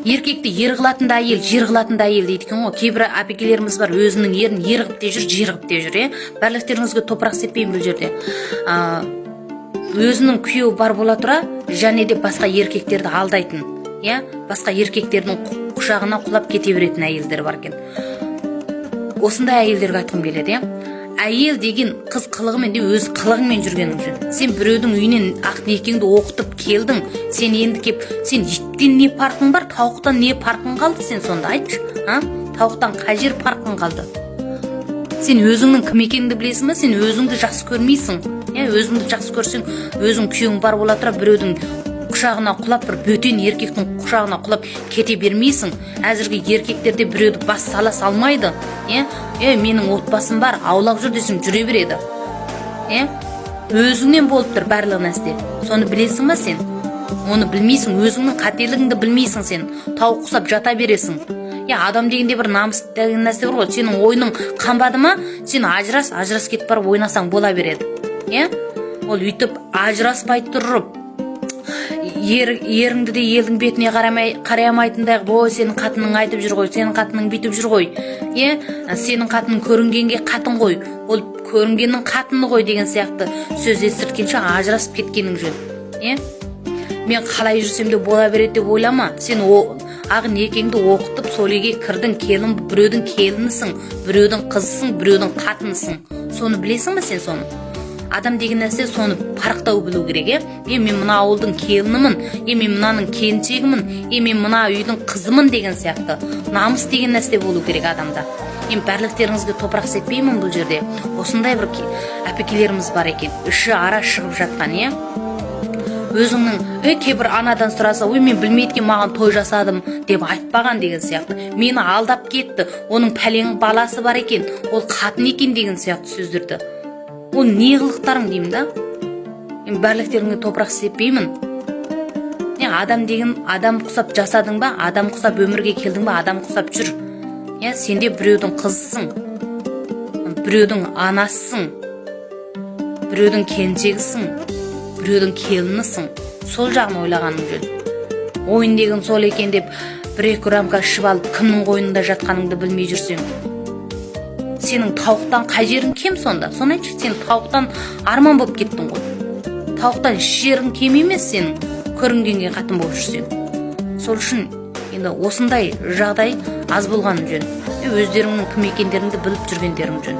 еркекті ер қылатын да әйел, жер қылатын да әйел дейді екен ғой. Кейбір әпекелеріміз бар, өзінің ерін ер қылып те жүр, жер қылып те жүр. Барлықтарыңызға топырақ сеппеймін бұл жерде. Өзінің күйеуі бар бола тұра, және де басқа еркектерді алдайтын, басқа еркектердің құшағына құлап кете беретін әйелдер бар екен. Осындай әйелдерге айтқым келеді. Әйел деген қыз қылығымен де өз қылығымен жүргенің жөн. Сен біреудің үйінен ақ некеңді оқытып келдің, сен енді кеп, сен иттен не парқың бар, тауықтан не парқың қалды, сен сонда айтшы. Тауықтан қай жер парқың қалды? Сен өзіңнің кім екеніңді білесің бе? Сен өзіңді жақсы көрмейсің. Өзіңді жақсы көрсең, өзің күйеуің бар бола тұра біреудің құшағына құлап, бір бөтен еркектің құшағына құлап кете бермейсің. Әзірге еркектерде біреуді бас сала салмайды. Менің отбасым бар, аулақ жүр десең жүре береді. Өзіңнен болып тұр барлық нәрсе. Соны білесің ба сен? Оны білмейсің, өзіңнің қателігіңді білмейсің сен. Тауық құсап жата бересің. Адам дегенде бір намыс деген нәрсе бар ғой. Сенің ойының қанбады ма? Сен ажырас кетіп барып ойнасаң бола береді. Ол үйтіп ажыраспай тұрып, еріңді де елдің бетіне қарай алмайтындай, ой, сенің қатының айтып жүр ғой, сенің қатының бүйтіп жүр ғой, сенің қатының көрінгенге қатын ғой, ол көрінгеннің қатыны ғой деген сияқты сөз естірткенше ажырасып кеткенің жөн. Мен қалай жүрсем де бола береді деп ойлама. Сен ақ некеңді оқытып сол үйге кірдің, келін, біреудің келінісің, біреудің қызысың, біреудің қатынысың. Соны білесің бе сен соны? Адам деген нәрсе соны парықтау білу керек. Мен мына ауылдың келінімін, мен мынаның келіншегімін, мен мына үйдің қызымын деген сияқты. Намыс деген нәрсе болу керек адамда. Мен барлықтарыңызға топырақ сеппеймін бұл жерде. Осындай бір әпекелеріміз бар екен. Іші ара шығып жатқан, өзіңнің кейбір анадан сұраса, мен білмейтін маған той жасадым деп айтпаған деген сияқты. Мені алдап кетті, оның пәлен баласы бар екен, ол қатын екен деген сияқты сөздерді. Ол не қылықтарың деймін да? Мен барлықтарыңа топырақ сеппеймін. Адам деген адам құсап жасадың ба? Адам құсап өмірге келдің ба? Адам құсап жүр. Сенде біреудің қызысың, біреудің анасысың, біреудің келіншегісің, біреудің келінісің. Сол жағын ойлағаның жөн. Ойын деген сол екен деп бір-екі рамка ішіп алып кімнің қойнында жатқаныңды білмей жүрсең, сенің тауықтан қай жерің кем сонда? Соны айтшы, сен тауықтан арман болып кеттің ғой. Тауықтан жерің кем емес сенің, көрінгенге қатын болып жүрсең. Сол үшін енді осындай жағдай аз болғаны жөн. Өздеріңнің кім екендеріңді біліп жүргендерің жөн.